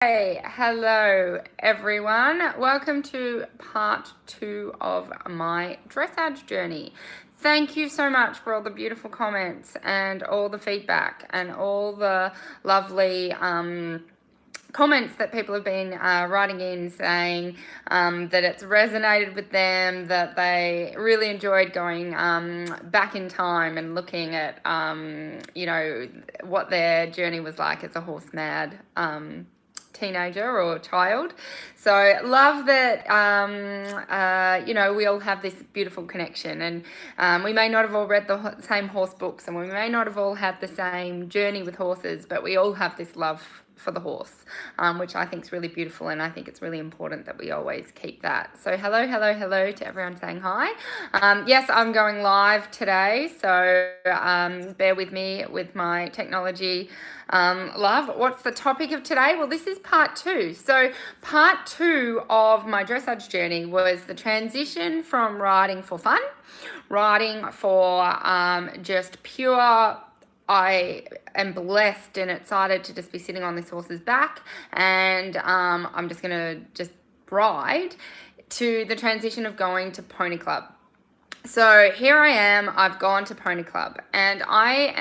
Hey, hello everyone. Welcome to part 2 of my dressage journey. Thank you so much for all the beautiful comments and all the feedback and all the lovely comments that people have been writing in saying that it's resonated with them, that they really enjoyed going back in time and looking at, what their journey was like as a horse mad teenager or child. So love that, we all have this beautiful connection, and we may not have all read the same horse books, and we may not have all had the same journey with horses, but we all have this love for the horse, which I think is really beautiful, and I think it's really important that we always keep that. So hello to everyone saying hi. Yes, I'm going live today, so bear with me with my technology love. What's the topic of today? Well, this is part 2. So part 2 of my dressage journey was the transition from riding for fun, riding for just pure, I am blessed and excited to just be sitting on this horse's back, and I'm just going to ride, to the transition of going to pony club. So here I am, I've gone to pony club, and I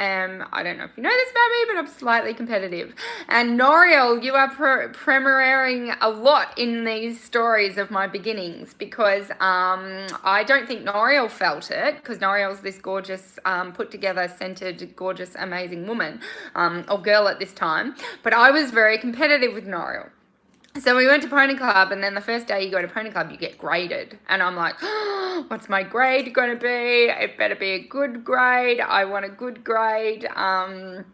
don't know if you know this about me, but I'm slightly competitive. And Noriel, you are premiering a lot in these stories of my beginnings, because I don't think Noriel felt it, because Noriel's this gorgeous, put together, centered, gorgeous, amazing woman, or girl at this time. But I was very competitive with Noriel. So we went to pony club, and then the first day you go to pony club, you get graded. And I'm like, oh, what's my grade going to be? It better be a good grade. I want a good grade. So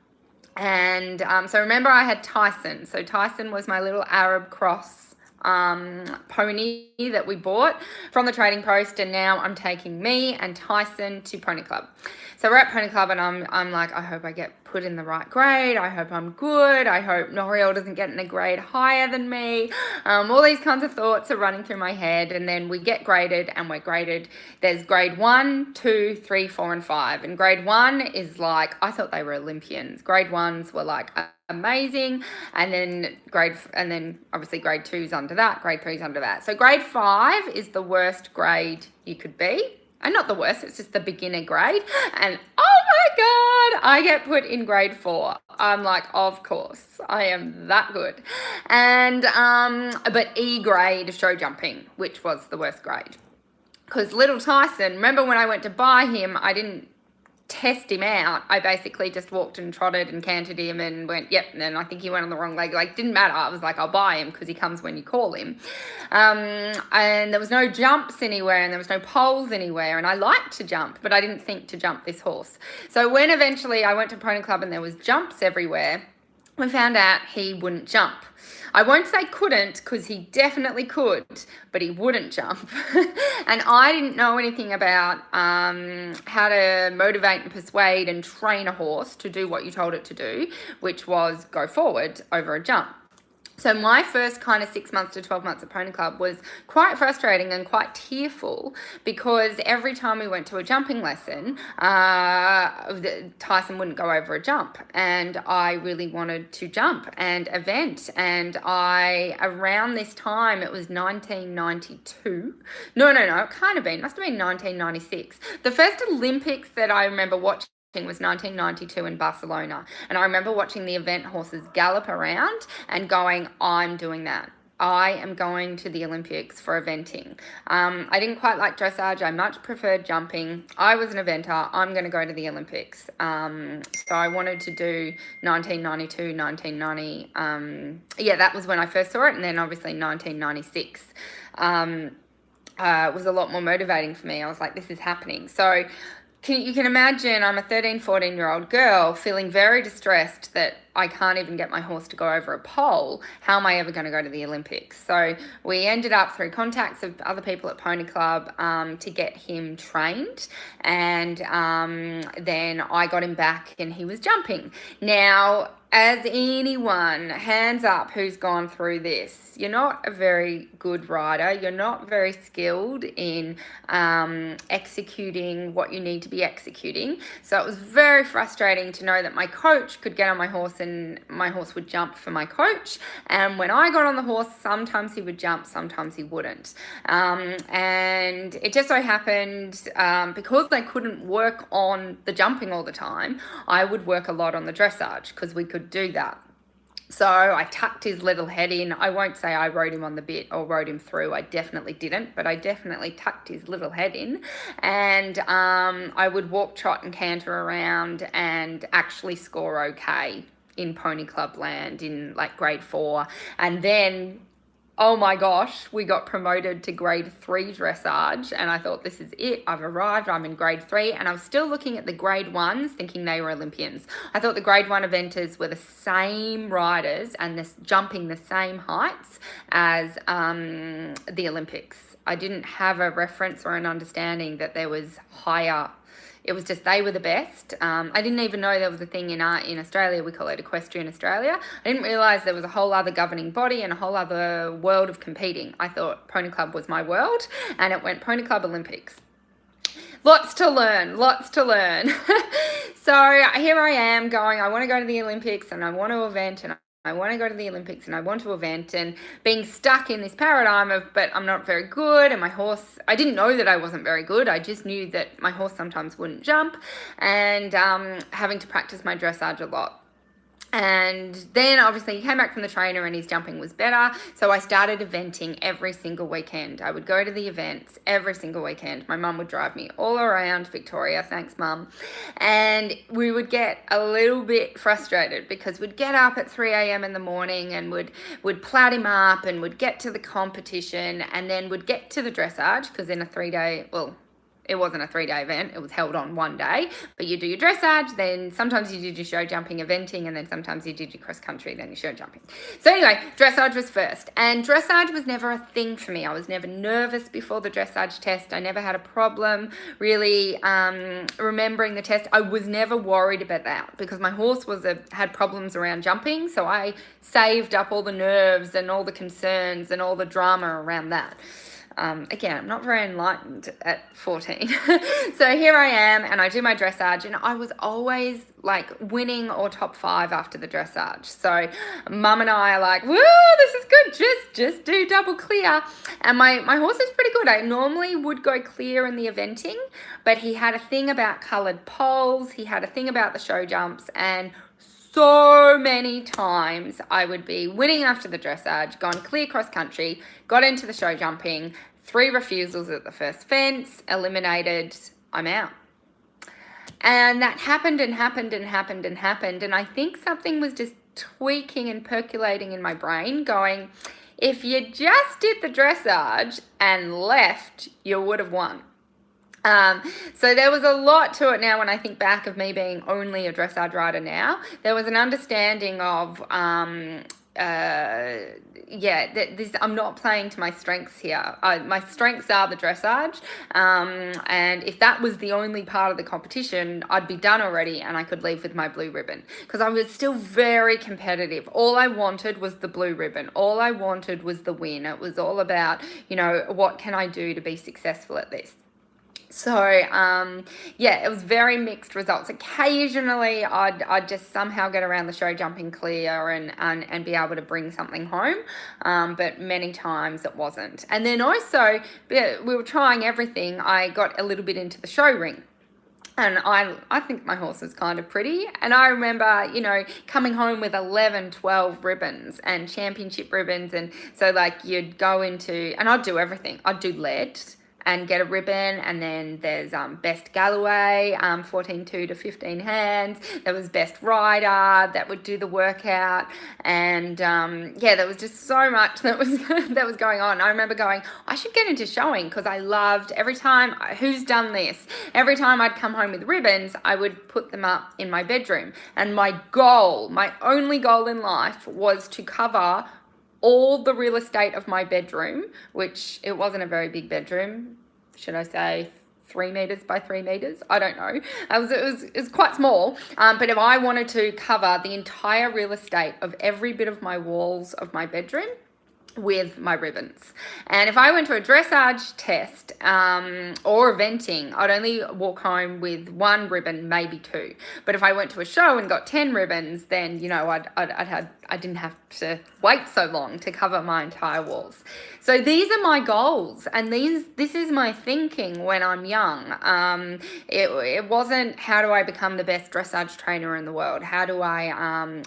remember, I had Tyson. So Tyson was my little Arab cross pony that we bought from the trading post, and now I'm taking me and Tyson to pony club. So we're at pony club, and I'm like, I hope I get put in the right grade. I hope I'm good. I hope Noriel doesn't get in a grade higher than me. All these kinds of thoughts are running through my head, and then we get graded, and we're graded. There's grade 1, 2, 3, 4, and 5. And grade 1 is like, I thought they were Olympians. Grade 1s were like amazing, and then obviously grade 2's under that, grade 3's under that. So grade 5 is the worst grade you could be. And not the worst, it's just the beginner grade. And oh my God, I get put in grade 4. I'm like, of course, I am that good. And but E grade show jumping, which was the worst grade. Because little Tyson, remember when I went to buy him, I didn't test him out. I basically just walked and trotted and cantered him and went, yep, and then I think he went on the wrong leg. Like, didn't matter. I was like, I'll buy him because he comes when you call him. And there was no jumps anywhere, and there was no poles anywhere, and I liked to jump, but I didn't think to jump this horse. So when eventually I went to pony club and there was jumps everywhere, we found out he wouldn't jump. I won't say couldn't, because he definitely could, but he wouldn't jump. And I didn't know anything about how to motivate and persuade and train a horse to do what you told it to do, which was go forward over a jump. So my first kind of 6 months to 12 months at pony club was quite frustrating and quite tearful, because every time we went to a jumping lesson, Tyson wouldn't go over a jump, and I really wanted to jump and event. And around this time, it was 1992. No, it can't have been. Must have been 1996. The first Olympics that I remember watching was 1992 in Barcelona, and I remember watching the event horses gallop around and going, I'm doing that. I am going to the Olympics for eventing. I didn't quite like dressage. I much preferred jumping. I was an eventer. I'm going to go to the Olympics. So I wanted to do 1992, 1990. That was when I first saw it, and then obviously 1996 was a lot more motivating for me. I was like, this is happening. So you can imagine, I'm a 13, 14-year-old girl feeling very distressed that I can't even get my horse to go over a pole. How am I ever going to go to the Olympics? So we ended up, through contacts of other people at Pony Club, to get him trained. And then I got him back, and he was jumping. Now, as anyone, hands up, who's gone through this, you're not a very good rider. You're not very skilled in executing what you need to be executing. So it was very frustrating to know that my coach could get on my horse and my horse would jump for my coach. And when I got on the horse, sometimes he would jump, sometimes he wouldn't. And it just so happened, because they couldn't work on the jumping all the time, I would work a lot on the dressage because we could do that. So I tucked his little head in. I won't say I rode him on the bit or rode him through. I definitely didn't, but I definitely tucked his little head in. And I would walk, trot and canter around and actually score okay in Pony Club land in like grade 4. And then, oh my gosh, we got promoted to grade 3 dressage, and I thought, this is it, I've arrived, I'm in grade 3, and I was still looking at the grade 1s thinking they were Olympians. I thought the grade 1 eventers were the same riders and this jumping the same heights as the Olympics. I didn't have a reference or an understanding that there was higher. It was just they were the best. I didn't even know there was a thing in Australia. We call it Equestrian Australia. I didn't realise there was a whole other governing body and a whole other world of competing. I thought Pony Club was my world, and it went Pony Club Olympics. Lots to learn, lots to learn. So here I am going, I want to go to the Olympics and I want to event and I want to go to the Olympics and I want to event, and being stuck in this paradigm of, but I'm not very good, and my horse, I didn't know that I wasn't very good. I just knew that my horse sometimes wouldn't jump, and having to practice my dressage a lot. And then obviously he came back from the trainer and his jumping was better. So I started eventing every single weekend. I would go to the events every single weekend. My mum would drive me all around Victoria. Thanks, Mum. And we would get a little bit frustrated because we'd get up at 3 a.m. in the morning and would plat him up and would get to the competition and then would get to the dressage, because in a 3-day, well, it wasn't a 3-day event, it was held on 1 day, but you do your dressage, then sometimes you did your show jumping eventing, and then sometimes you did your cross country, then your show jumping. So anyway, dressage was first, and dressage was never a thing for me. I was never nervous before the dressage test. I never had a problem really remembering the test. I was never worried about that because my horse had problems around jumping, so I saved up all the nerves and all the concerns and all the drama around that. Again, I'm not very enlightened at 14. So here I am and I do my dressage, and I was always like winning or top 5 after the dressage. So Mum and I are like, woo, this is good. Just do double clear. And my horse is pretty good. I normally would go clear in the eventing, but he had a thing about coloured poles. He had a thing about the show jumps, and so many times I would be winning after the dressage, gone clear cross country, got into the show jumping, 3 refusals at the first fence, eliminated, I'm out. And that happened and happened and happened and happened. And I think something was just tweaking and percolating in my brain going, if you just did the dressage and left, you would have won. So there was a lot to it now when I think back of me being only a dressage rider now. There was an understanding of, I'm not playing to my strengths here. My strengths are the dressage, and if that was the only part of the competition, I'd be done already and I could leave with my blue ribbon, because I was still very competitive. All I wanted was the blue ribbon. All I wanted was the win. It was all about, what can I do to be successful at this? So, it was very mixed results. Occasionally, I'd just somehow get around the show jumping clear and be able to bring something home, but many times it wasn't. And then also, we were trying everything. I got a little bit into the show ring. And I think my horse was kind of pretty. And I remember, coming home with 11, 12 ribbons and championship ribbons. And so, you'd go into, and I'd do everything. I'd do lead and get a ribbon, and then there's Best Galloway, 14-2 to 15 hands. There was Best Rider that would do the workout, and there was just so much that was going on. I remember going, I should get into showing, because I loved every time, who's done this? Every time I'd come home with ribbons, I would put them up in my bedroom, and my only goal in life was to cover all the real estate of my bedroom, which it wasn't a very big bedroom. Should I say 3 meters by 3 meters? I don't know. It was quite small. But if I wanted to cover the entire real estate of every bit of my walls of my bedroom, with my ribbons. And if I went to a dressage test or eventing, I'd only walk home with one ribbon, maybe two. But if I went to a show and got 10 ribbons, then, you know, I didn't have to wait so long to cover my entire walls. So these are my goals, and this is my thinking when I'm young. It wasn't how do I become the best dressage trainer in the world? How do I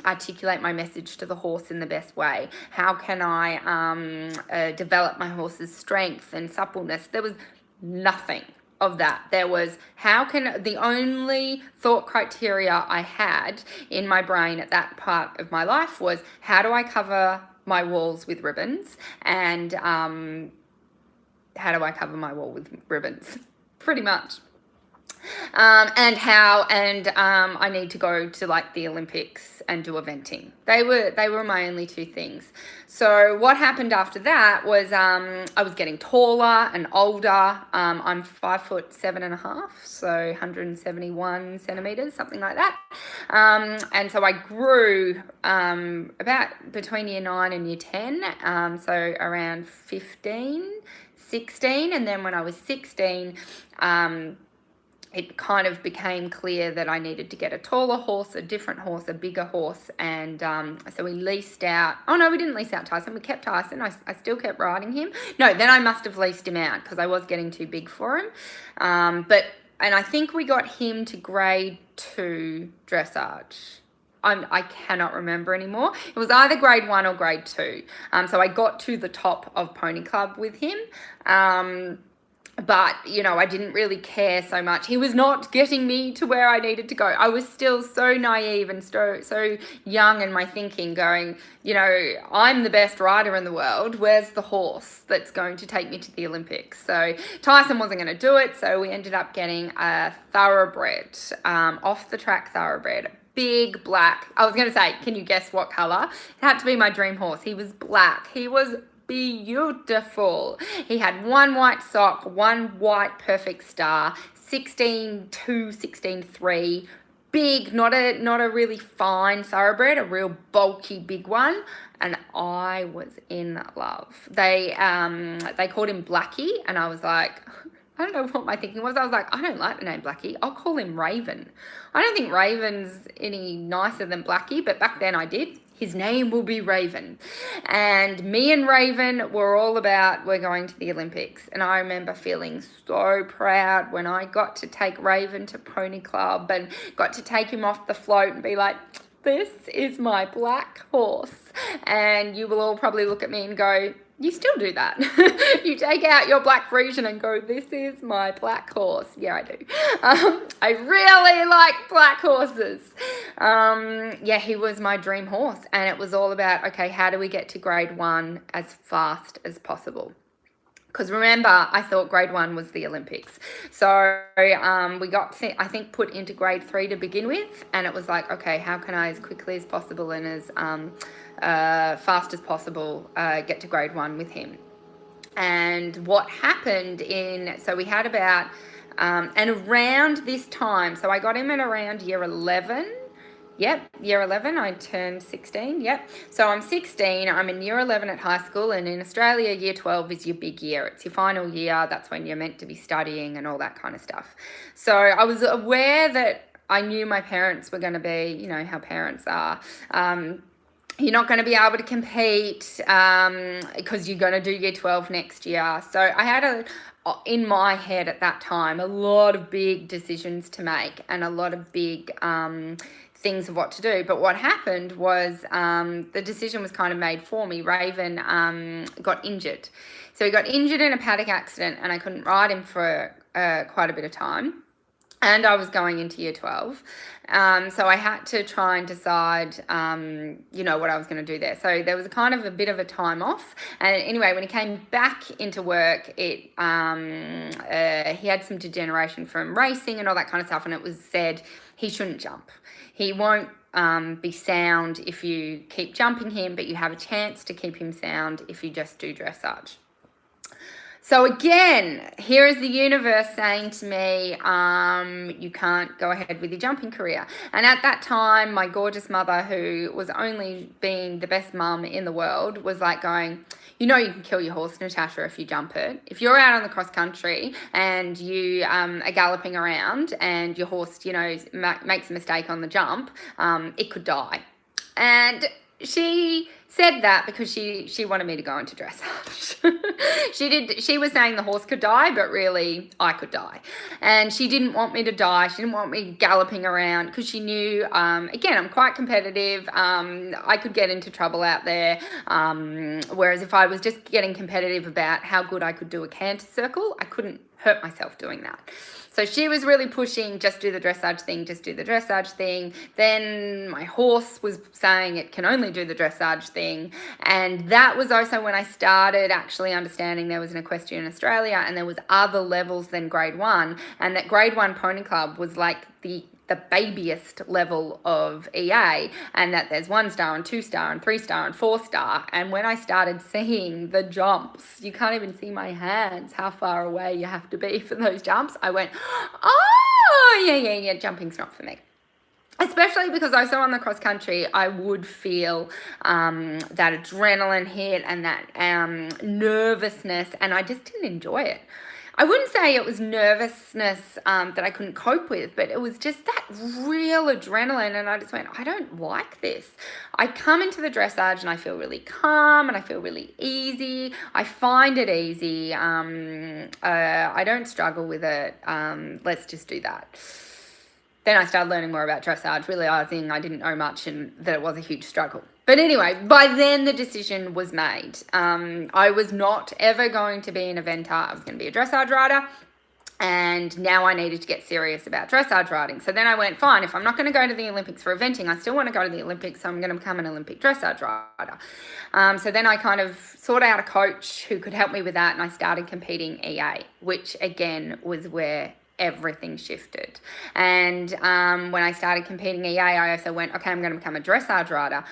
articulate my message to the horse in the best way? How can I develop my horse's strength and suppleness? There was nothing of that. There was the only thought criteria I had in my brain at that part of my life was how do I cover my walls with ribbons, and how do I cover my wall with ribbons? Pretty much. And I need to go to like the Olympics and do eventing. They were my only two things. So what happened after that was I was getting taller and older. I'm 5'7.5", so 171 centimeters, something like that. And so I grew about between year 9 and year 10, so around 15, 16, and then when I was 16, it kind of became clear that I needed to get a taller horse, a different horse, a bigger horse. And so we leased out. Oh, no, we didn't lease out Tyson. We kept Tyson. I still kept riding him. No, then I must have leased him out because I was getting too big for him. And I think we got him to grade 2 dressage. I cannot remember anymore. It was either grade 1 or grade 2. So I got to the top of Pony Club with him. But, you know, I didn't really care so much. He was not getting me to where I needed to go. I was still so naive and so young in my thinking, going, you know, I'm the best rider in the world. Where's the horse that's going to take me to the Olympics? So Tyson wasn't going to do it. So we ended up getting a thoroughbred, off-the-track thoroughbred. Big black. I was going to say, can you guess what color? It had to be my dream horse. He was black. He was beautiful. He had one white sock, one white perfect star, 16.2, 16.3, big, not a really fine thoroughbred, a real bulky big one, and I was in love. They called him Blackie, and I was like, I don't know what my thinking was. I was like, I don't like the name Blackie. I'll call him Raven. I don't think Raven's any nicer than Blackie, but back then I did. His name will be Raven. And me and Raven were all about, we're going to the Olympics. And I remember feeling so proud when I got to take Raven to Pony Club and got to take him off the float and be like, this is my black horse. And you will all probably look at me and go, you still do that. You take out your black Frisian and go, this is my black horse. Yeah, I do. I really like black horses. Yeah, he was my dream horse. And it was all about, okay, how do we get to grade 1 as fast as possible? Because remember, I thought grade 1 was the Olympics. So we got, I think, put into grade 3 to begin with. And it was like, okay, how can I as quickly as possible and as fast as possible get to grade 1 with him? And what happened so we had about, and around this time, so I got him at around year 11. Yep, year 11, I turned 16, yep. So I'm 16, I'm in year 11 at high school, and in Australia, year 12 is your big year. It's your final year, that's when you're meant to be studying and all that kind of stuff. So I was aware that I knew my parents were going to be, you know how parents are, you're not going to be able to compete because you're going to do year 12 next year. So I had in my head at that time, a lot of big decisions to make and a lot of big things of what to do. But what happened was the decision was kind of made for me. Raven got injured. So he got injured in a paddock accident and I couldn't ride him for quite a bit of time. And I was going into year 12. So I had to try and decide, you know, what I was going to do there. So there was kind of a bit of a time off. And anyway, when he came back into work, he had some degeneration from racing and all that kind of stuff. And it was said he shouldn't jump. He won't be sound if you keep jumping him, but you have a chance to keep him sound if you just do dressage. So again, here is the universe saying to me, you can't go ahead with your jumping career. And at that time, my gorgeous mother, who was only being the best mum in the world, was like going, you know, you can kill your horse, Natasha, if you jump it. If you're out on the cross country and you are galloping around and your horse, you know, makes a mistake on the jump, it could die. And she said that because she wanted me to go into dressage. She was saying the horse could die, but really I could die. And she didn't want me to die. She didn't want me galloping around because she knew, again, I'm quite competitive. I could get into trouble out there. Whereas if I was just getting competitive about how good I could do a canter circle, I couldn't hurt myself doing that. So she was really pushing, just do the dressage thing, just do the dressage thing. Then my horse was saying it can only do the dressage thing. And that was also when I started actually understanding there was an equestrian in Australia and there was other levels than grade 1. And that grade 1 pony club was like the babyest level of EA, and that there's 1-star and 2-star and 3-star and 4-star. And when I started seeing the jumps, you can't even see my hands, how far away you have to be for those jumps. I went, oh, yeah, jumping's not for me. Especially because I saw on the cross country, I would feel that adrenaline hit and that nervousness, and I just didn't enjoy it. I wouldn't say it was nervousness that I couldn't cope with, but it was just that real adrenaline, and I just went, I don't like this. I come into the dressage and I feel really calm and I feel really easy. I find it easy. I don't struggle with it. Let's just do that. Then I started learning more about dressage, realising I didn't know much and that it was a huge struggle. But anyway, by then the decision was made. I was not ever going to be an eventer. I was going to be a dressage rider. And now I needed to get serious about dressage riding. So then I went, fine, if I'm not going to go to the Olympics for eventing, I still want to go to the Olympics, so I'm going to become an Olympic dressage rider. So then I kind of sought out a coach who could help me with that, and I started competing EA, which again was where everything shifted. And when I started competing EA, I also went, okay, I'm going to become a dressage rider.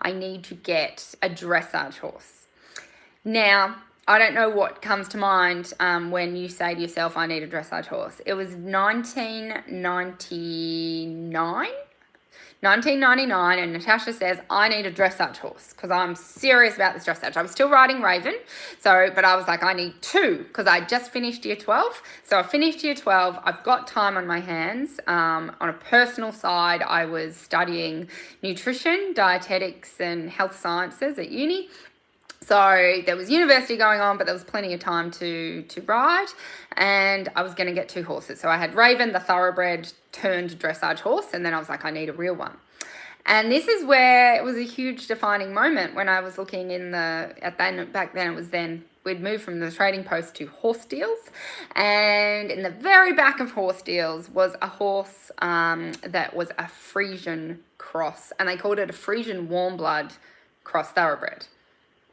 I need to get a dressage horse. Now, I don't know what comes to mind when you say to yourself, I need a dressage horse. It was 1999, and Natasha says, I need a dressage horse because I'm serious about this dressage. I was still riding Raven, but I was like, I need 2 because I just finished year 12. So I finished year 12. I've got time on my hands. On a personal side, I was studying nutrition, dietetics, and health sciences at uni. So there was university going on, but there was plenty of time to ride, and I was going to get 2 horses. So I had Raven, the thoroughbred turned dressage horse, and then I was like, I need a real one. And this is where it was a huge defining moment when I was looking back then it was we'd moved from the trading post to horse deals, and in the very back of horse deals was a horse that was a Frisian cross, and they called it a Frisian warm blood cross thoroughbred.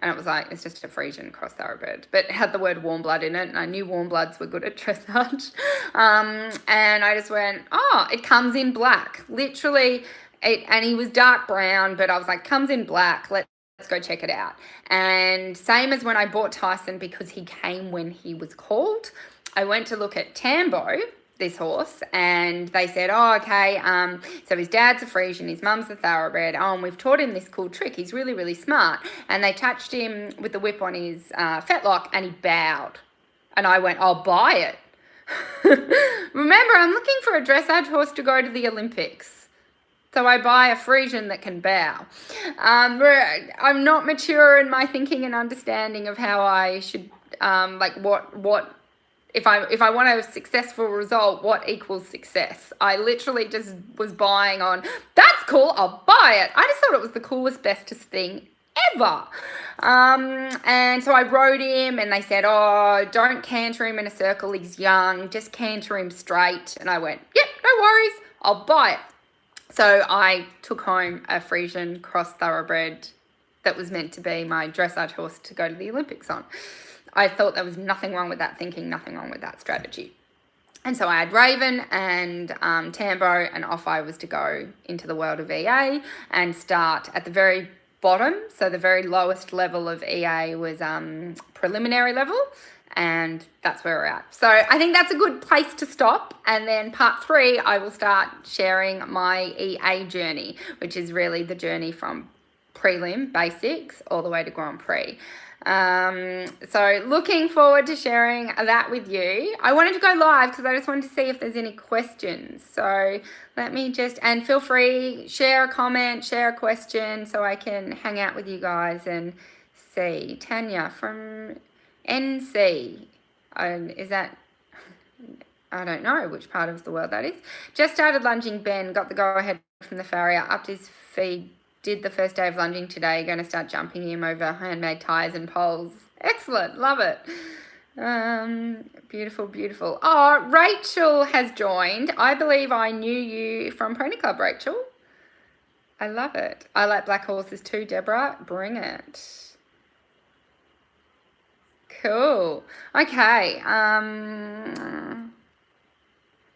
And it was like, it's just a Frisian cross thoroughbred. But it had the word warm blood in it, and I knew warm bloods were good at dressage. And I just went, oh, it comes in black. Literally, and he was dark brown, but I was like, comes in black, let's go check it out. And same as when I bought Tyson, because he came when he was called, I went to look at Tambo, this horse, and they said, oh, okay, so his dad's a Frisian, his mum's a thoroughbred, and we've taught him this cool trick, he's really, really smart. And they touched him with the whip on his fetlock, and he bowed. And I went, I'll buy it. Remember, I'm looking for a dressage horse to go to the Olympics. So I buy a Frisian that can bow. I'm not mature in my thinking and understanding of how I should, if I want a successful result, what equals success? I literally just was buying on, that's cool, I'll buy it. I just thought it was the coolest, bestest thing ever. And so I rode him, and they said, oh, don't canter him in a circle, he's young, just canter him straight. And I went, yep, no worries, I'll buy it. So I took home a Frisian cross thoroughbred that was meant to be my dressage horse to go to the Olympics on. I thought there was nothing wrong with that thinking, nothing wrong with that strategy. And so I had Raven and Tambo, and off I was to go into the world of EA and start at the very bottom. So the very lowest level of EA was preliminary level, And that's where we're at. So I think that's a good place to stop. And then part 3, I will start sharing my EA journey, which is really the journey from prelim basics all the way to Grand Prix. So looking forward to sharing that with you. I wanted to go live because I just wanted to see if there's any questions. So let me just, and feel free, share a comment, share a question so I can hang out with you guys and see. Tanya from NC. Is that, I don't know which part of the world that is. Just started lunging Ben, got the go-ahead from the farrier, upped his feed, did the first day of lunging today, going to start jumping him over handmade tyres and poles. Excellent, love it. Beautiful, beautiful. Oh, Rachel has joined. I believe I knew you from Pony Club, Rachel. I love it. I like black horses too, Deborah. Bring it. Cool. Okay.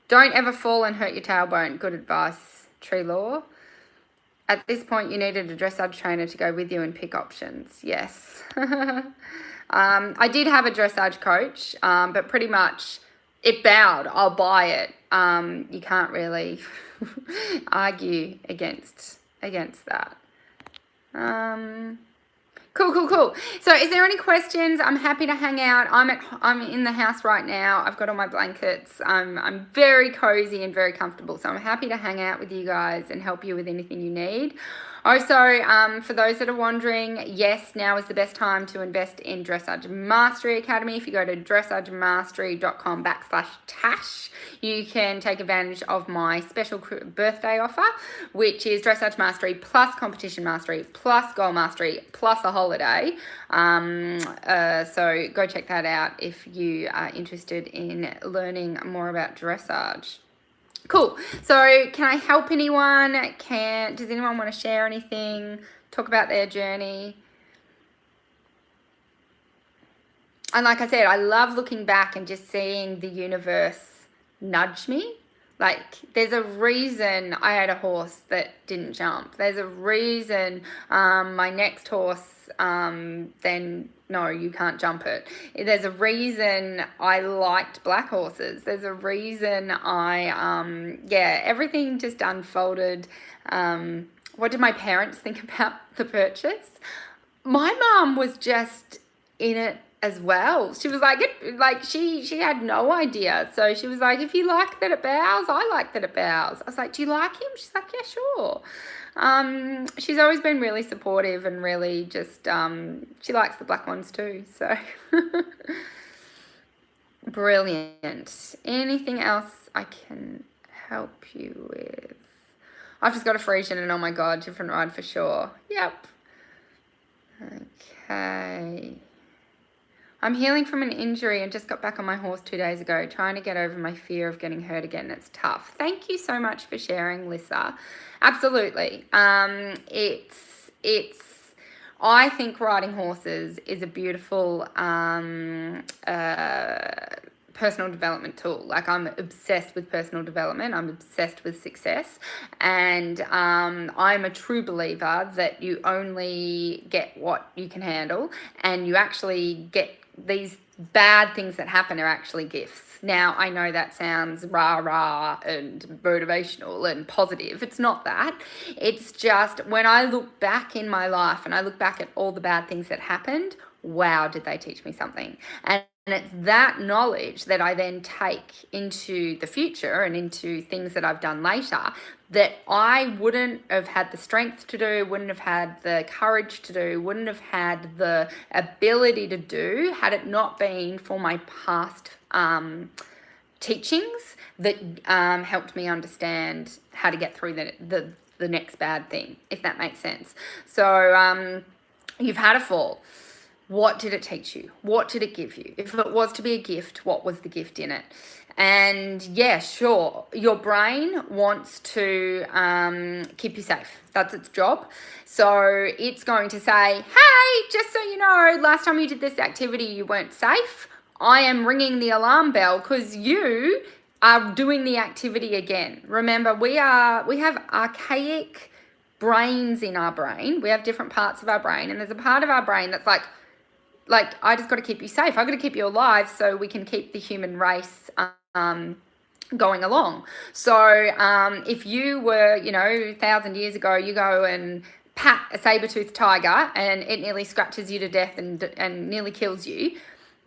Don't ever fall and hurt your tailbone. Good advice, Tree Law. At this point, you needed a dressage trainer to go with you and pick options. Yes. I did have a dressage coach, but pretty much it bowed. I'll buy it. You can't really argue against that. Cool. So is there any questions? I'm happy to hang out. I'm in the house right now. I've got all my blankets. I'm very cozy and very comfortable. So I'm happy to hang out with you guys and help you with anything you need. Also, for those that are wondering, yes, now is the best time to invest in Dressage Mastery Academy. If you go to dressagemastery.com/Tash, you can take advantage of my special birthday offer, which is Dressage Mastery plus Competition Mastery plus Goal Mastery plus a holiday. So go check that out if you are interested in learning more about dressage. Cool. So can I help anyone? Does anyone want to share anything? Talk about their journey? And like I said, I love looking back and just seeing the universe nudge me. Like, there's a reason I had a horse that didn't jump. There's a reason my next horse, then, no, you can't jump it. There's a reason I liked black horses. There's a reason everything just unfolded. What did my parents think about the purchase? My mum was just in it as well. She was she had no idea. So she was like, if you like that it bows, I like that it bows. I was like, do you like him? She's like, yeah, sure. She's always been really supportive and really just, she likes the black ones too. So brilliant. Anything else I can help you with? I've just got a Frisian and oh my God, different ride for sure. Yep. Okay. I'm healing from an injury and just got back on my horse 2 days ago, trying to get over my fear of getting hurt again. It's tough. Thank you so much for sharing, Lissa. Absolutely. I think riding horses is a beautiful personal development tool. Like, I'm obsessed with personal development. I'm obsessed with success. And I'm a true believer that you only get what you can handle, and you actually get these bad things that happen are actually gifts. Now, I know that sounds rah-rah and motivational and positive. It's not that. It's just when I look back in my life and I look back at all the bad things that happened, wow, did they teach me something? And it's that knowledge that I then take into the future and into things that I've done later that I wouldn't have had the strength to do, wouldn't have had the courage to do, wouldn't have had the ability to do had it not been for my past teachings that helped me understand how to get through the next bad thing, if that makes sense. So you've had a fall. What did it teach you? What did it give you? If it was to be a gift, what was the gift in it? And yeah, sure, your brain wants to keep you safe. That's its job. So it's going to say, hey, just so you know, last time you did this activity, you weren't safe. I am ringing the alarm bell because you are doing the activity again. Remember, we have archaic brains in our brain. We have different parts of our brain, and there's a part of our brain that's like, like, I just got to keep you safe. I've got to keep you alive so we can keep the human race going along. So if you were, 1,000 years ago, you go and pat a saber-toothed tiger and it nearly scratches you to death and nearly kills you,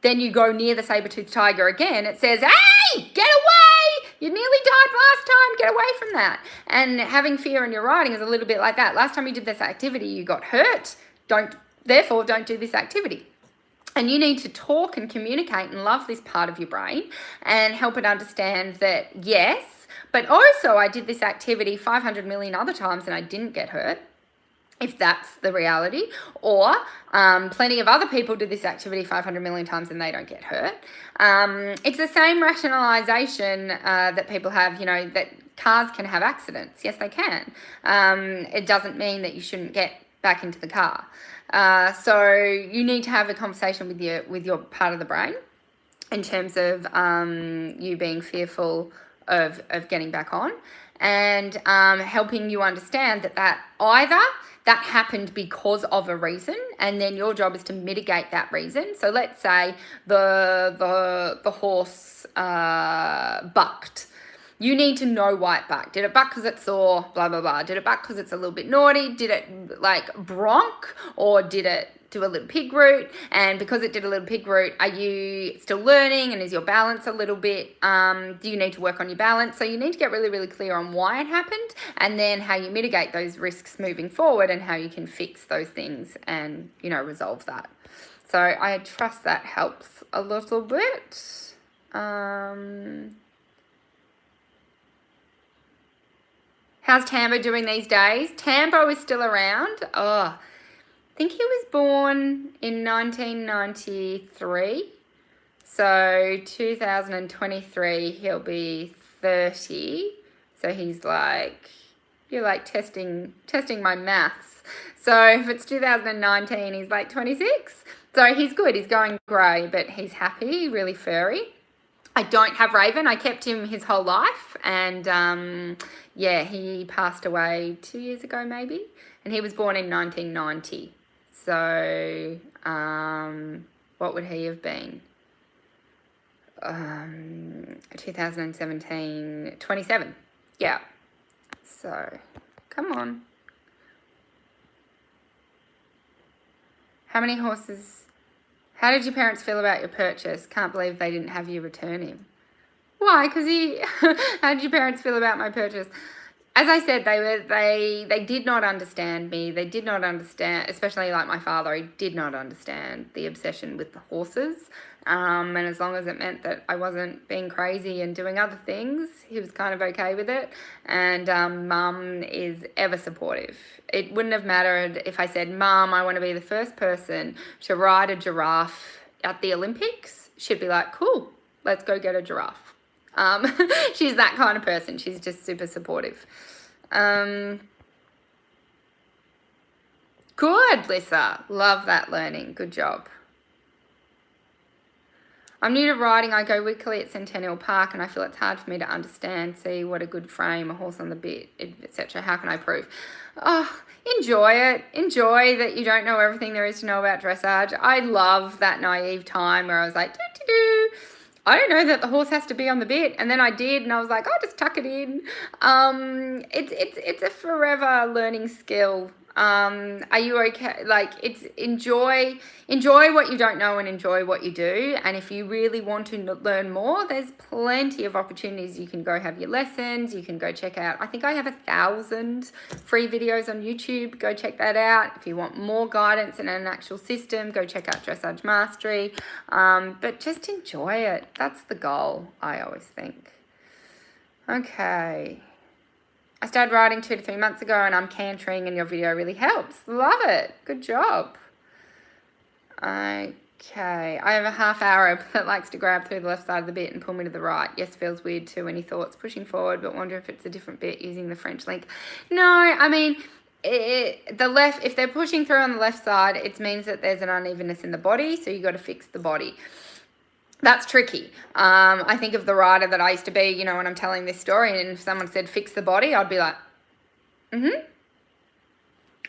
then you go near the saber-toothed tiger again, it says, hey, get away! You nearly died last time, get away from that. And having fear in your riding is a little bit like that. Last time you did this activity, you got hurt. Therefore, don't do this activity. And you need to talk and communicate and love this part of your brain and help it understand that, yes, but also I did this activity 500 million other times and I didn't get hurt, if that's the reality. Or plenty of other people do this activity 500 million times and they don't get hurt. It's the same rationalization that people have, that cars can have accidents. Yes, they can. It doesn't mean that you shouldn't get back into the car. So you need to have a conversation with your part of the brain in terms of you being fearful of getting back on, and helping you understand that either that happened because of a reason, and then your job is to mitigate that reason. So let's say the horse bucked. You need to know why it bucked. Did it buck because it saw blah, blah, blah? Did it buck because it's a little bit naughty? Did it bronk, or did it do a little pig root? And because it did a little pig root, are you still learning, and is your balance a little bit, do you need to work on your balance? So you need to get really, really clear on why it happened, and then how you mitigate those risks moving forward, and how you can fix those things and, resolve that. So I trust that helps a little bit. How's Tambo doing these days? Tambo is still around. I think he was born in 1993. So 2023, he'll be 30. So he's you're testing my maths. So if it's 2019, he's 26. So he's good. He's going grey, but he's happy, really furry. I don't have Raven. I kept him his whole life, and he passed away 2 years ago maybe, and he was born in 1990. So what would he have been? 2017, 27. Yeah. So come on. How many horses? How did your parents feel about your purchase? Can't believe they didn't have you return him. Why? Because how did your parents feel about my purchase? As I said, they did not understand me. They did not understand, especially like my father, he did not understand the obsession with the horses. And as long as it meant that I wasn't being crazy and doing other things, he was kind of okay with it. And Mum is ever supportive. It wouldn't have mattered if I said, Mum, I want to be the first person to ride a giraffe at the Olympics. She'd be like, cool, let's go get a giraffe. She's that kind of person. She's just super supportive. Good, Lisa. Love that learning. Good job. I'm new to riding. I go weekly at Centennial Park, and I feel it's hard for me to understand, see what a good frame, a horse on the bit, etc. How can I prove? Oh, enjoy it. Enjoy that you don't know everything there is to know about dressage. I love that naive time where I was like, do-do-do. I don't know that the horse has to be on the bit, and then I did, and I was like, I'll just tuck it in. It's a forever learning skill. Are you okay? It's enjoy what you don't know and enjoy what you do. And if you really want to learn more, there's plenty of opportunities. You can go have your lessons. You can go check out, I think I have 1,000 free videos on YouTube. Go check that out. If you want more guidance and an actual system, go check out Dressage Mastery. But just enjoy it. That's the goal, I always think. Okay. I started riding 2 to 3 months ago, and I'm cantering, and your video really helps. Love it. Good job. Okay. I have a half Arab that likes to grab through the left side of the bit and pull me to the right. Yes, feels weird too. Any thoughts? Pushing forward, but wonder if it's a different bit using the French link. No, I mean, if they're pushing through on the left side, it means that there's an unevenness in the body, so you got to fix the body. That's tricky. I think of the rider that I used to be, when I'm telling this story, and if someone said fix the body, I'd be like, I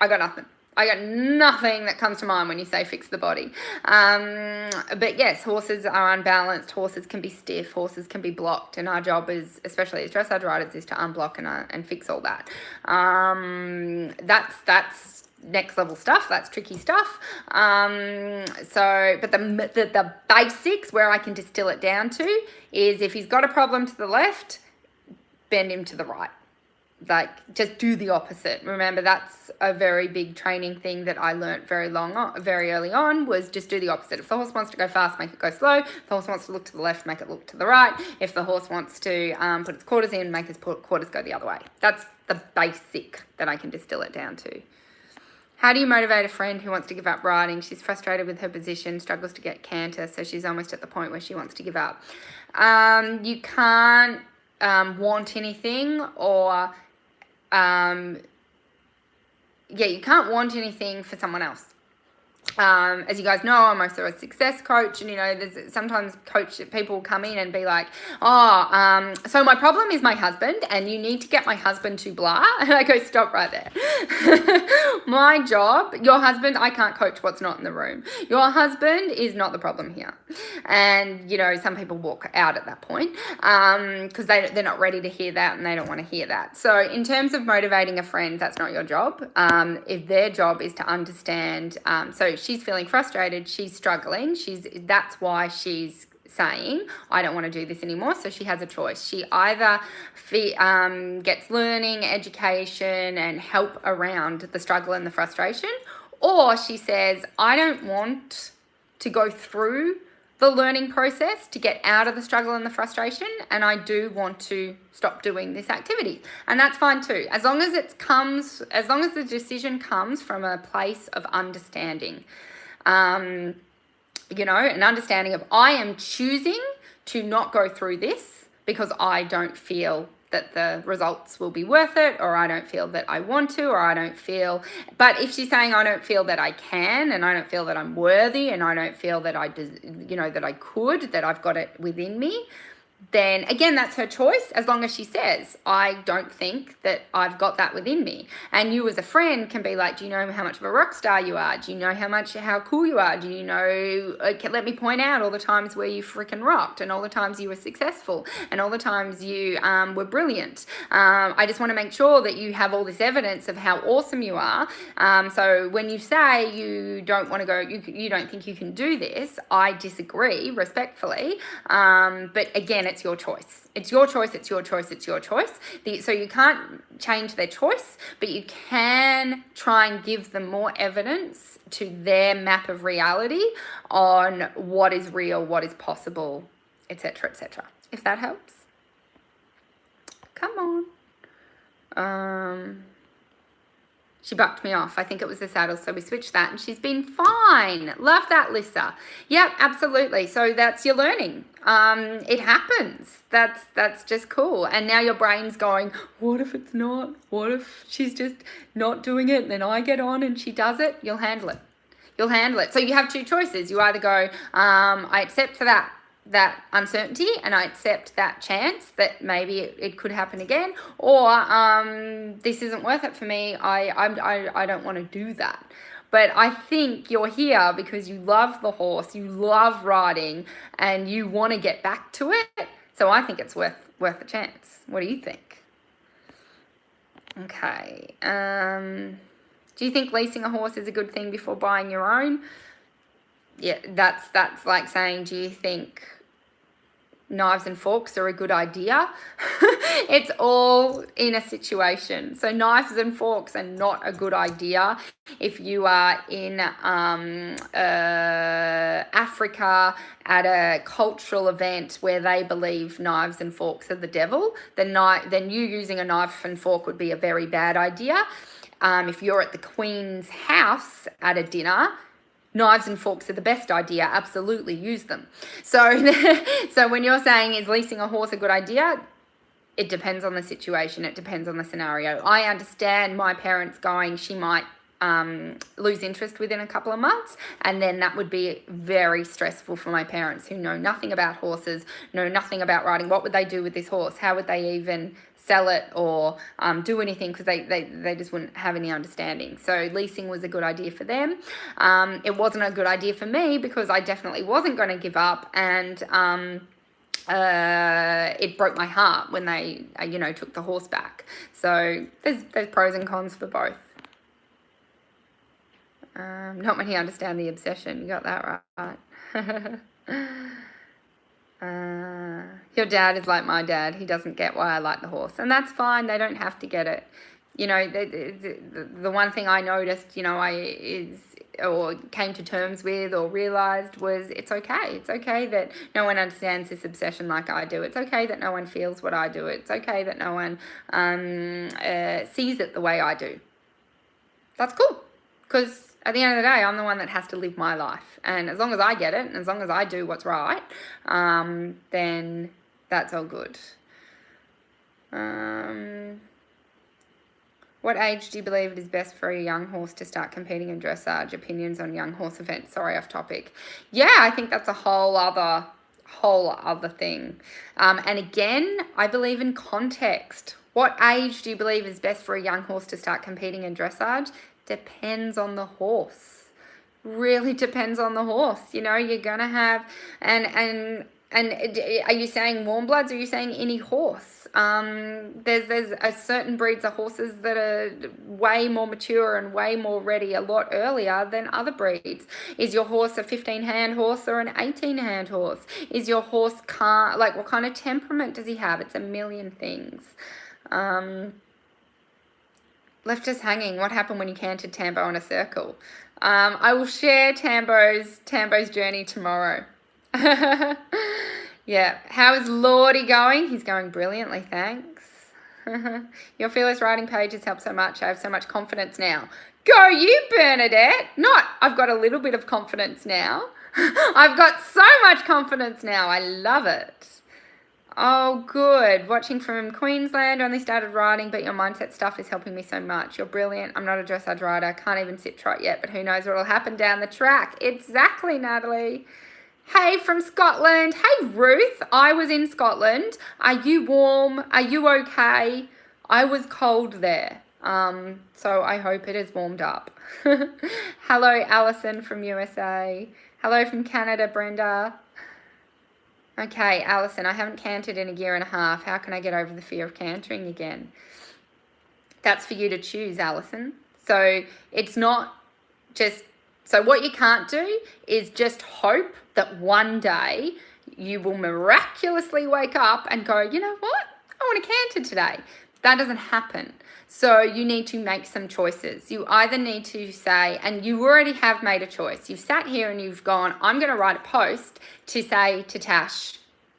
got nothing. I got nothing that comes to mind when you say fix the body. But yes, horses are unbalanced. Horses can be stiff. Horses can be blocked. And our job is, especially as dressage riders, is to unblock and fix all that. That's next level stuff. That's tricky stuff. But the basics where I can distill it down to is if he's got a problem to the left, bend him to the right. Like, just do the opposite. Remember, that's a very big training thing that I learnt very early on, was just do the opposite. If the horse wants to go fast, make it go slow. If the horse wants to look to the left, make it look to the right. If the horse wants to put its quarters in, make its quarters go the other way. That's the basic that I can distill it down to. How do you motivate a friend who wants to give up riding? She's frustrated with her position, struggles to get canter, so she's almost at the point where she wants to give up. You can't want anything, or you can't want anything for someone else. As you guys know, I'm also a success coach, and there's sometimes people come in and be like, so my problem is my husband, and you need to get my husband to blah. And I go, stop right there. My job, your husband, I can't coach what's not in the room. Your husband is not the problem here. And some people walk out at that point because they're not ready to hear that, and they don't want to hear that. So in terms of motivating a friend, that's not your job. If their job is to understand, so she's feeling frustrated, she's struggling, that's why she's saying, I don't want to do this anymore. So she has a choice. She either gets learning, education, and help around the struggle and the frustration, or she says, I don't want to go through the learning process to get out of the struggle and the frustration, and I do want to stop doing this activity. And that's fine too, as long as the decision comes from a place of understanding. An understanding of, I am choosing to not go through this because I don't feel that the results will be worth it, or I don't feel that I want to, or I don't feel, but if she's saying I don't feel that I can, and I don't feel that I'm worthy, and I don't feel that that I could, that I've got it within me, then again, that's her choice, as long as she says, I don't think that I've got that within me. And you as a friend can be like, do you know how much of a rock star you are? Do you know how cool you are? Do you know, let me point out all the times where you freaking rocked, and all the times you were successful, and all the times you were brilliant. I just want to make sure that you have all this evidence of how awesome you are. So when you say you don't want to go, you don't think you can do this, I disagree respectfully. But again, it's your choice. It's your choice. It's your choice. It's your choice. So you can't change their choice, but you can try and give them more evidence to their map of reality on what is real, what is possible, etc., etc. If that helps. Come on. She bucked me off. I think it was the saddle, so we switched that, and she's been fine. Love that, Lisa. Yep, absolutely. So that's your learning. It happens. That's just cool. And now your brain's going, what if it's not? What if she's just not doing it, and then I get on and she does it? You'll handle it. You'll handle it. So you have two choices. You either go, I accept for that uncertainty, and I accept that chance that maybe it could happen again, or this isn't worth it for me. I don't want to do that. But I think you're here because you love the horse, you love riding, and you want to get back to it. So I think it's worth a chance. What do you think? Okay. Do you think leasing a horse is a good thing before buying your own? Yeah, that's like saying, do you think knives and forks are a good idea? It's all in a situation. So knives and forks are not a good idea if you are in Africa at a cultural event where they believe knives and forks are the devil. Then you using a knife and fork would be a very bad idea. If you're at the Queen's house at a dinner, knives and forks are the best idea. Absolutely use them. So, so when you're saying, is leasing a horse a good idea? It depends on the situation. It depends on the scenario. I understand my parents going, she might lose interest within a couple of months, and then that would be very stressful for my parents who know nothing about horses, know nothing about riding. What would they do with this horse? How would they even sell it or do anything because they just wouldn't have any understanding. So leasing was a good idea for them. It wasn't a good idea for me because I definitely wasn't going to give up, and it broke my heart when they took the horse back. So there's pros and cons for both. Not many understand the obsession. You got that right. Your dad is like my dad. He doesn't get why I like the horse, and that's fine. They don't have to get it. The one thing I noticed, or came to terms with or realized was it's okay. It's okay that no one understands this obsession like I do. It's okay that no one feels what I do. It's okay that no one sees it the way I do. That's cool, because at the end of the day, I'm the one that has to live my life. And as long as I get it, and as long as I do what's right, then that's all good. What age do you believe it is best for a young horse to start competing in dressage? Opinions on young horse events. Sorry, off topic. Yeah, I think that's a whole other thing. And again, I believe in context. What age do you believe is best for a young horse to start competing in dressage? Depends on the horse. Really depends on the horse. You're gonna have and are you saying warm bloods, or are you saying any horse? There's a certain breeds of horses that are way more mature and way more ready a lot earlier than other breeds. Is your horse a 15-hand horse or an 18-hand horse? Is your horse what kind of temperament does he have? It's a million things. Left us hanging. What happened when you canted Tambo in a circle? I will share Tambo's journey tomorrow. Yeah. How is Lordy going? He's going brilliantly, thanks. Your fearless riding page has helped so much. I have so much confidence now. Go you, Bernadette. I've got a little bit of confidence now. I've got so much confidence now. I love it. Oh, good. Watching from Queensland. Only started riding, but your mindset stuff is helping me so much. You're brilliant. I'm not a dressage rider. Can't even sit trot yet, but who knows what will happen down the track. Exactly, Natalie. Hey, from Scotland. Hey, Ruth. I was in Scotland. Are you warm? Are you okay? I was cold there. So I hope it has warmed up. Hello, Alison from USA. Hello from Canada, Brenda. Okay, Alison, I haven't cantered in a year and a half. How can I get over the fear of cantering again? That's for you to choose, Alison. So it's not just... So what you can't do is just hope that one day you will miraculously wake up and go, you know what? I want to canter today. That doesn't happen. So you need to make some choices. You either need to say, and you already have made a choice. You've sat here and you've gone, I'm going to write a post to say to Tash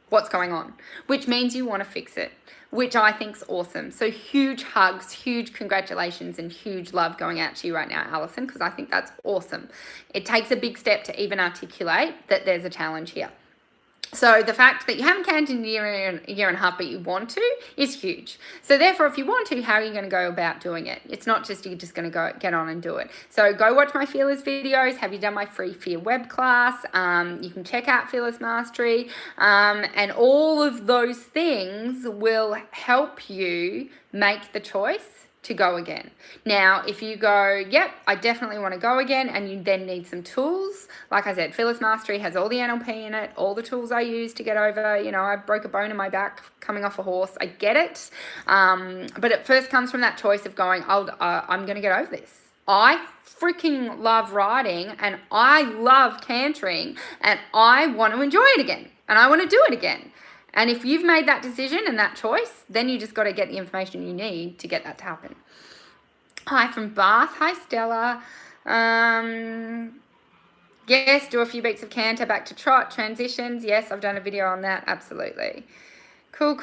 what's going on, which means you want to fix it, which I think's awesome. So huge hugs, huge congratulations, and huge love going out to you right now, Alison, because I think that's awesome. It takes a big step to even articulate that there's a challenge here. So the fact that you haven't cantered in a year and a half, but you want to, is huge. So therefore, if you want to, how are you going to go about doing it? It's not just you're just going to go get on and do it. So go watch my Fearless videos. Have you done my free Fear web class? You can check out Fearless Mastery. And all of those things will help you make the choice to go again. Now, if you go, yep, I definitely want to go again, and you then need some tools, like I said, Fearless Mastery has all the NLP in it, all the tools I use to get over, I broke a bone in my back coming off a horse. I get it. But it first comes from that choice of going, I'm going to get over this. I freaking love riding, and I love cantering, and I want to enjoy it again, and I want to do it again. And if you've made that decision and that choice, then you just got to get the information you need to get that to happen. Hi from Bath. Hi, Stella. Yes, do a few beats of canter back to trot, transitions. Yes, I've done a video on that. Absolutely. Cool.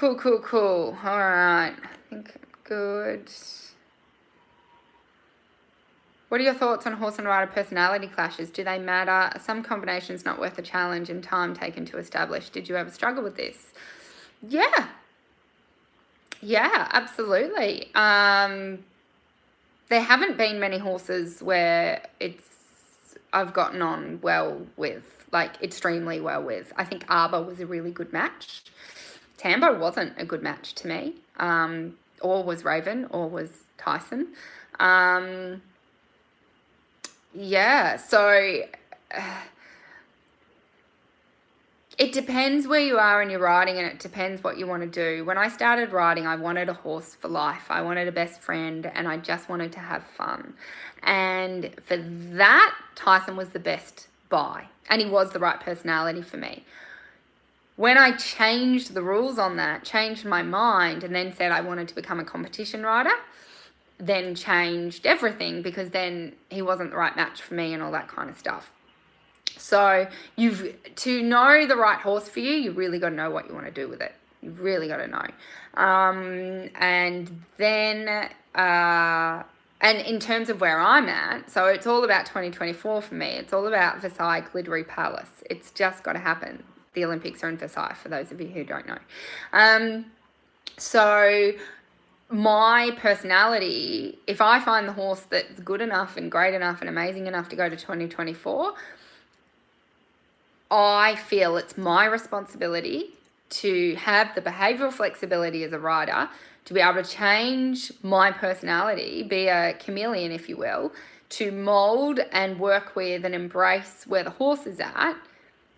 All right. I think I'm good. What are your thoughts on horse and rider personality clashes? Do they matter? Are some combinations not worth the challenge and time taken to establish? Did you ever struggle with this? Yeah, absolutely. There haven't been many horses where I've gotten on well with, like extremely well with. I think Arbor was a really good match. Tambo wasn't a good match to me, or was Raven, or was Tyson. Yeah, so it depends where you are in your riding, and it depends what you want to do. When I started riding, I wanted a horse for life. I wanted a best friend, and I just wanted to have fun. And for that, Tyson was the best buy, and he was the right personality for me. When I changed the rules on that, changed my mind, and then said I wanted to become a competition rider, then changed everything, because then he wasn't the right match for me and all that kind of stuff. So to know the right horse for you, you really got to know what you want to do with it. You've really got to know. And then, and in terms of where I'm at, so it's all about 2024 for me. It's all about Versailles Glittery Palace. It's just got to happen. The Olympics are in Versailles, for those of you who don't know. So my personality, if I find the horse that's good enough and great enough and amazing enough to go to 2024, I feel it's my responsibility to have the behavioural flexibility as a rider to be able to change my personality, be a chameleon, if you will, to mould and work with and embrace where the horse is at.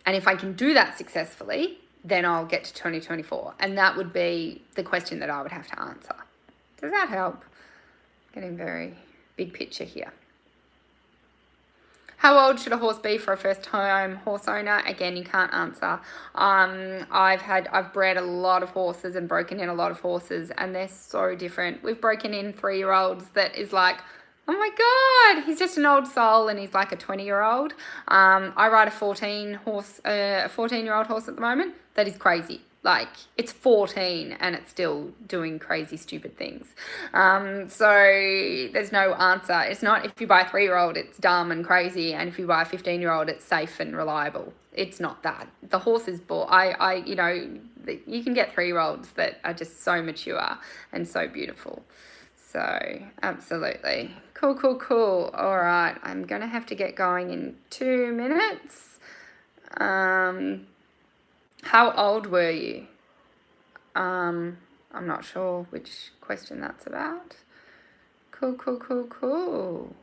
And if I can do that successfully, then I'll get to 2024. And that would be the question that I would have to answer. Does that help? Getting very big picture here. How old should a horse be for a first-time horse owner? Again, you can't answer. I've bred a lot of horses and broken in a lot of horses, and they're so different. We've broken in 3-year-olds that is like, oh my God, he's just an old soul, and he's like a 20-year-old. I ride a 14-year-old horse at the moment. That is crazy. Like, it's 14 and it's still doing crazy, stupid things. So there's no answer. It's not, if you buy a 3-year-old, it's dumb and crazy. And if you buy a 15-year-old, it's safe and reliable. It's not that. The horse is you can get 3-year-olds that are just so mature and so beautiful. So, absolutely. Cool. All right. I'm going to have to get going in 2 minutes. How old were you? I'm not sure which question that's about. Cool.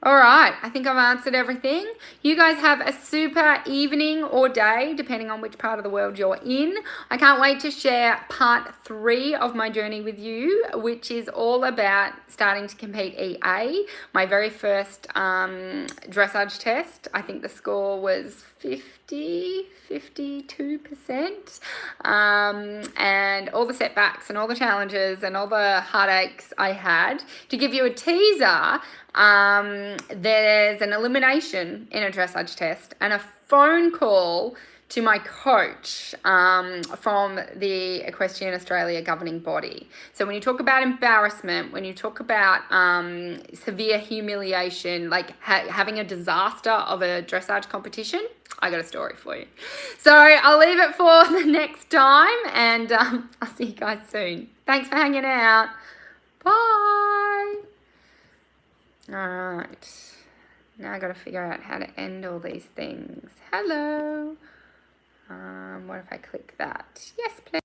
All right, I think I've answered everything. You guys have a super evening or day, depending on which part of the world you're in. I can't wait to share part 3 of my journey with you, which is all about starting to compete EA. My very first dressage test, I think the score was 52%. And all the setbacks and all the challenges and all the heartaches I had. To give you a teaser, there's an elimination in a dressage test and a phone call to my coach from the Equestrian Australia governing body. So when you talk about embarrassment, when you talk about severe humiliation, like having a disaster of a dressage competition, I got a story for you. So I'll leave it for the next time, and I'll see you guys soon. Thanks for hanging out. Bye. All right. Now I got to figure out how to end all these things. Hello. What if I click that? Yes, please.